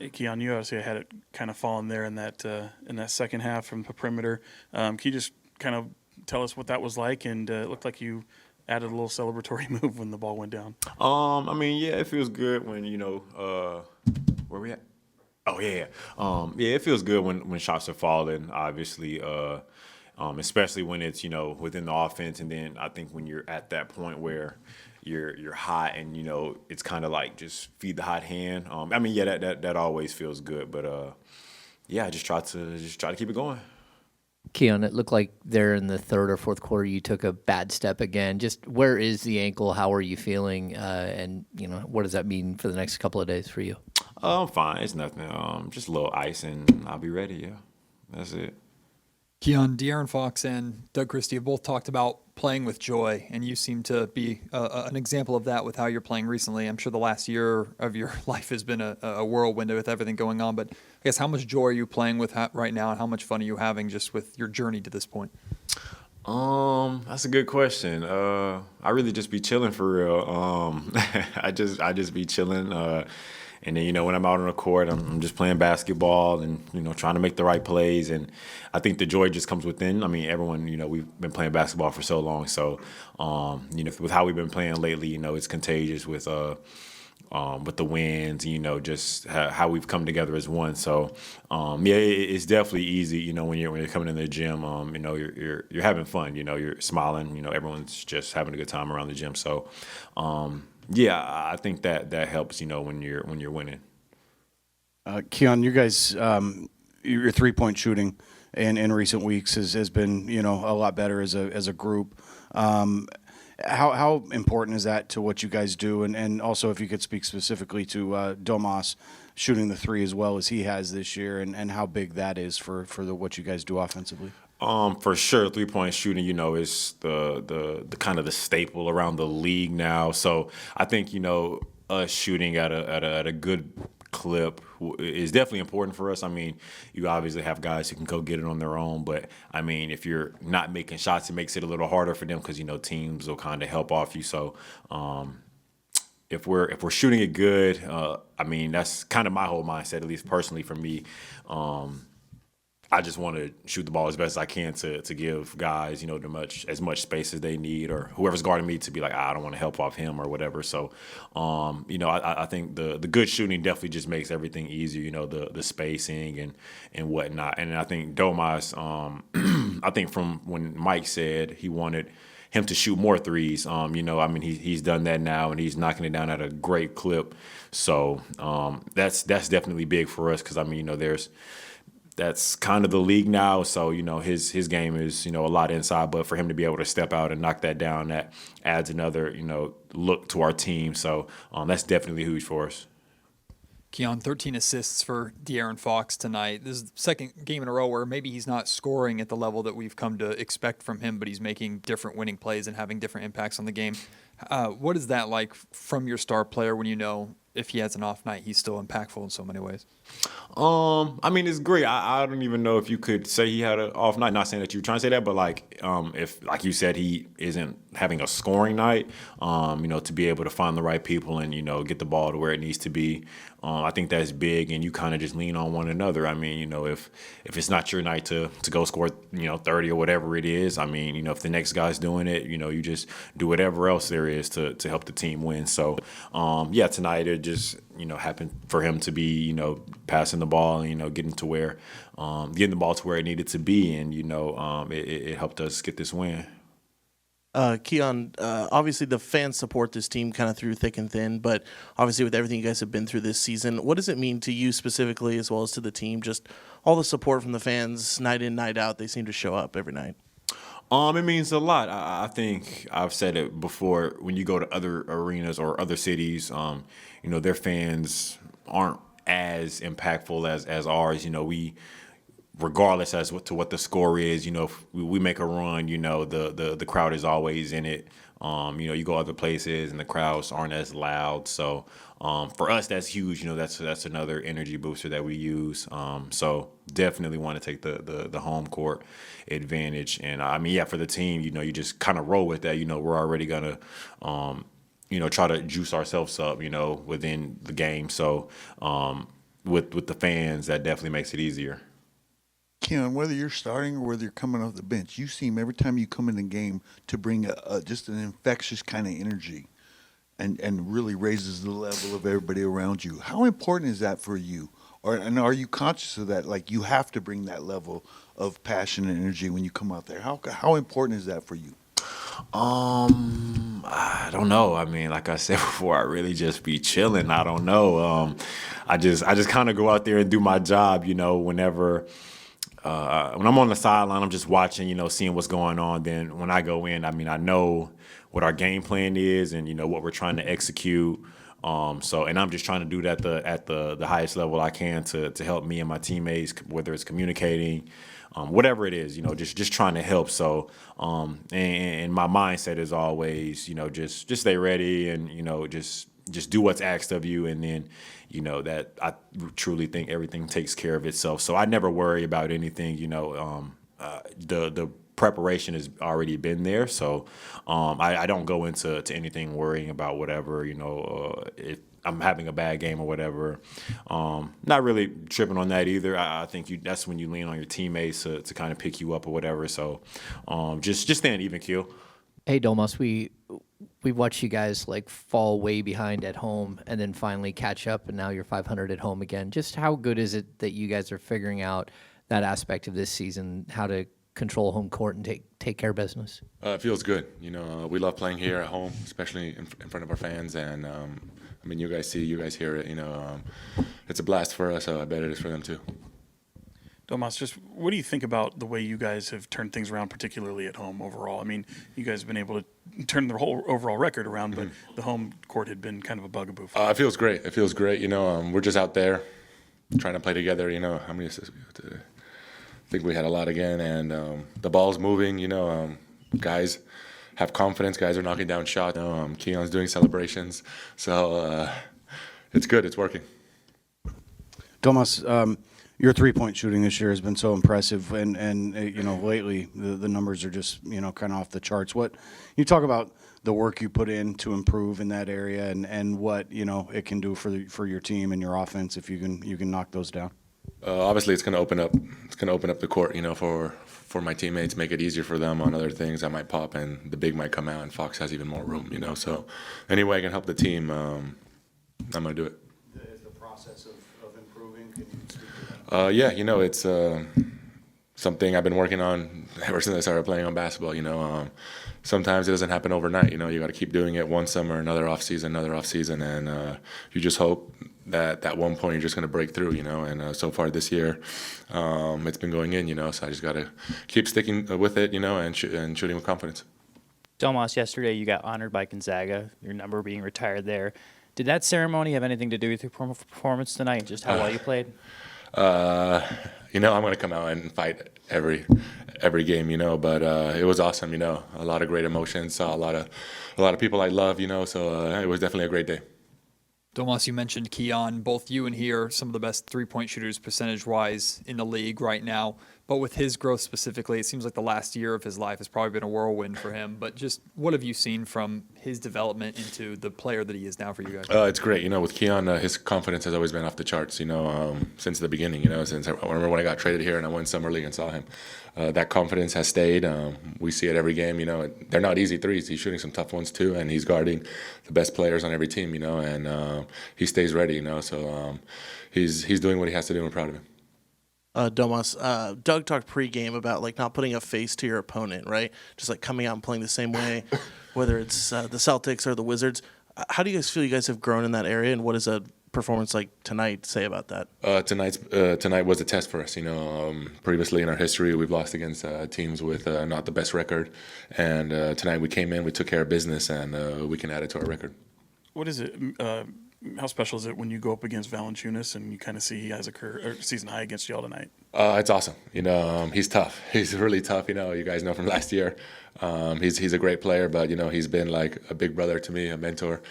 Keon, you obviously had it kind of falling there in that second half from the perimeter. Can you just kind of tell us what that was like? And it looked like you added a little celebratory move when the ball went down. I mean, yeah, it feels good when where we at? Oh yeah, yeah, it feels good when shots are falling. Obviously, especially when it's within the offense, and then I think when you're at that point where you're hot and it's kind of like just feed the hot hand. I mean, yeah, that always feels good, but yeah, I just try to keep it going. Keon, it looked like there in the third or fourth quarter you took a bad step again. Just where is the ankle? How are you feeling? And what does that mean for the next couple of days for you? I'm fine. It's nothing. Just a little ice, and I'll be ready. Yeah, that's it. Keon, De'Aaron Fox and Doug Christie have both talked about playing with joy, and you seem to be an example of that with how you're playing recently. I'm sure the last year of your life has been a whirlwind with everything going on, but I guess how much joy are you playing with right now, and how much fun are you having just with your journey to this point? That's a good question. I really just be chilling for real. I just be chilling. And then, when I'm out on the court, I'm just playing basketball and, trying to make the right plays. And I think the joy just comes within. I mean, everyone, we've been playing basketball for so long. So, with how we've been playing lately, it's contagious with the wins, just how we've come together as one. So, yeah, it's definitely easy, when you're coming in the gym, you're having fun, you're smiling, everyone's just having a good time around the gym. So, yeah, I think that helps, when you're winning. Keon, you guys, your 3-point shooting in recent weeks has been, a lot better as a group. How important is that to what you guys do? And also, if you could speak specifically to Domas shooting the three as well as he has this year, and how big that is for what you guys do offensively. For sure, 3-point shooting, is the kind of the staple around the league now. So I think us shooting at a good clip is definitely important for us. I mean, you obviously have guys who can go get it on their own, but I mean, if you're not making shots, it makes it a little harder for them because teams will kind of help off you. So if we're shooting it good, I mean, that's kind of my whole mindset, at least personally for me. I just want to shoot the ball as best as I can to give guys, as much space as they need, or whoever's guarding me to be like, I don't want to help off him or whatever. So, I think the good shooting definitely just makes everything easier, the spacing and whatnot. And I think Domas, I think from when Mike said he wanted him to shoot more threes, I mean, he's done that now, and he's knocking it down at a great clip. So that's definitely big for us because, I mean, that's kind of the league now. So, his game is, a lot inside. But for him to be able to step out and knock that down, that adds another, look to our team. So that's definitely huge for us. Keon, 13 assists for De'Aaron Fox tonight. This is the second game in a row where maybe he's not scoring at the level that we've come to expect from him, but he's making different winning plays and having different impacts on the game. What is that like from your star player when if he has an off night, he's still impactful in so many ways? I mean, it's great. I don't even know if you could say he had an off night. Not saying that you were trying to say that, but if, like you said, he isn't having a scoring night, to be able to find the right people and, get the ball to where it needs to be. I think that's big, and you kind of just lean on one another. I mean, if it's not your night to go score, 30 or whatever it is, I mean, if the next guy's doing it, you just do whatever else there is to help the team win. So, yeah, tonight it just, happened for him to be, passing the ball and, getting the ball to where it needed to be. And, it helped us get this win. Keon, obviously the fans support this team kind of through thick and thin, but obviously with everything you guys have been through this season, what does it mean to you specifically as well as to the team? Just all the support from the fans, night in, night out, they seem to show up every night. It means a lot. I think I've said it before. When you go to other arenas or other cities, their fans aren't as impactful as ours. Regardless to what the score is, if we make a run, the crowd is always in it. You go other places and the crowds aren't as loud. So for us, that's huge. That's another energy booster that we use. So definitely want to take the home court advantage. And I mean, yeah, for the team, you just kind of roll with that. We're already gonna try to juice ourselves up, within the game. So with the fans, that definitely makes it easier. Keon, whether you're starting or whether you're coming off the bench, you seem every time you come in the game to bring just an infectious kind of energy and really raises the level of everybody around you. How important is that for you? And are you conscious of that? Like, you have to bring that level of passion and energy when you come out there. How important is that for you? I don't know. I mean, like I said before, I really just be chilling. I don't know. I just kind of go out there and do my job, whenever when I'm on the sideline, I'm just watching, seeing what's going on. Then when I go in, I mean, I know what our game plan is and, what we're trying to execute. And I'm just trying to do that at the highest level I can to help me and my teammates, whether it's communicating, whatever it is, just trying to help. So, and my mindset is always, just stay ready and, just do what's asked of you. And then, that I truly think everything takes care of itself. So I never worry about anything, the preparation has already been there. So I don't go into anything worrying about whatever, if I'm having a bad game or whatever. Not really tripping on that either. I think that's when you lean on your teammates to kind of pick you up or whatever. So just staying even keel. Hey, Domas, we watched you guys like fall way behind at home and then finally catch up, and now you're 500 at home again. Just how good is it that you guys are figuring out that aspect of this season, how to control home court and take care of business? It feels good. We love playing here at home, especially in front of our fans. And I mean, you guys hear it. It's a blast for us. I bet it is for them too. Domas, just what do you think about the way you guys have turned things around, particularly at home overall? I mean, you guys have been able to turn the whole overall record around, but the home court had been kind of a bugaboo for you. It feels great. It feels great. We're just out there trying to play together. How many assists we got today? I think we had a lot again, and the ball's moving. Guys have confidence. Guys are knocking down shots. Keon's doing celebrations, so it's good. It's working. Domas, your three-point shooting this year has been so impressive, and lately the numbers are just kind of off the charts. What you talk about the work you put in to improve in that area, and what it can do for your team and your offense if you can knock those down. Obviously, it's going to open up the court, for my teammates, make it easier for them on other things that might pop, and the big might come out, and Fox has even more room, So any way I can help the team, I'm going to do it. Is the process of improving? Can you speak to that? Yeah, it's something I've been working on ever since I started playing on basketball. Sometimes it doesn't happen overnight. You got to keep doing it one summer, another off season, and you just hope that at one point you're just going to break through. And so far this year, it's been going in. So I just got to keep sticking with it. And shooting with confidence. Domas, yesterday you got honored by Gonzaga, your number being retired there. Did that ceremony have anything to do with your performance tonight, just how well you played? I'm going to come out and fight every game, but it was awesome, a lot of great emotions, saw a lot of people I love, so it was definitely a great day. Domas, you mentioned Keon. Both you and he are some of the best three-point shooters percentage-wise in the league right now. But with his growth specifically, it seems like the last year of his life has probably been a whirlwind for him. But just what have you seen from his development into the player that he is now for you guys? It's great. With Keon, his confidence has always been off the charts, since the beginning, since I remember when I got traded here and I went summer league and saw him. That confidence has stayed. We see it every game, They're not easy threes. He's shooting some tough ones too, and he's guarding the best players on every team, and he stays ready, So he's doing what he has to do, and we're proud of him. Domas, Doug talked pregame about like not putting a face to your opponent, right? Just like coming out and playing the same way, whether it's the Celtics or the Wizards. How do you guys feel you guys have grown in that area, and what does a performance like tonight say about that? Tonight was a test for us. Previously in our history, we've lost against teams with not the best record, and tonight we came in, we took care of business, and we can add it to our record. What is it? How special is it when you go up against Valanciunas and you kind of see he has a season high against y'all tonight? It's awesome. He's tough. He's really tough. You guys know from last year. He's a great player, but he's been like a big brother to me, a mentor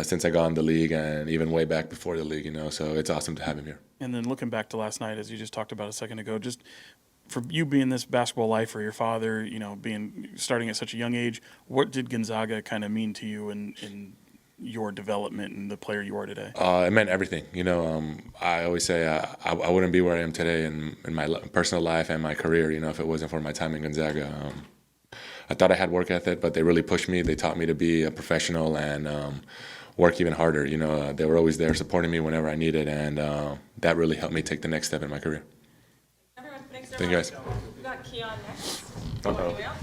since I got in the league, and even way back before the league. So it's awesome to have him here. And then looking back to last night, as you just talked about a second ago, just for you being this basketball lifer, your father, starting at such a young age, what did Gonzaga kind of mean to you in your development and the player you are today? It meant everything. I always say I wouldn't be where I am today in my personal life and my career, if it wasn't for my time in Gonzaga. I thought I had work ethic, but they really pushed me. They taught me to be a professional and work even harder. They were always there supporting me whenever I needed, and that really helped me take the next step in my career. Everyone, thanks so Thank you, much. guys. We got Keon next. Uh-oh. Anyway, else?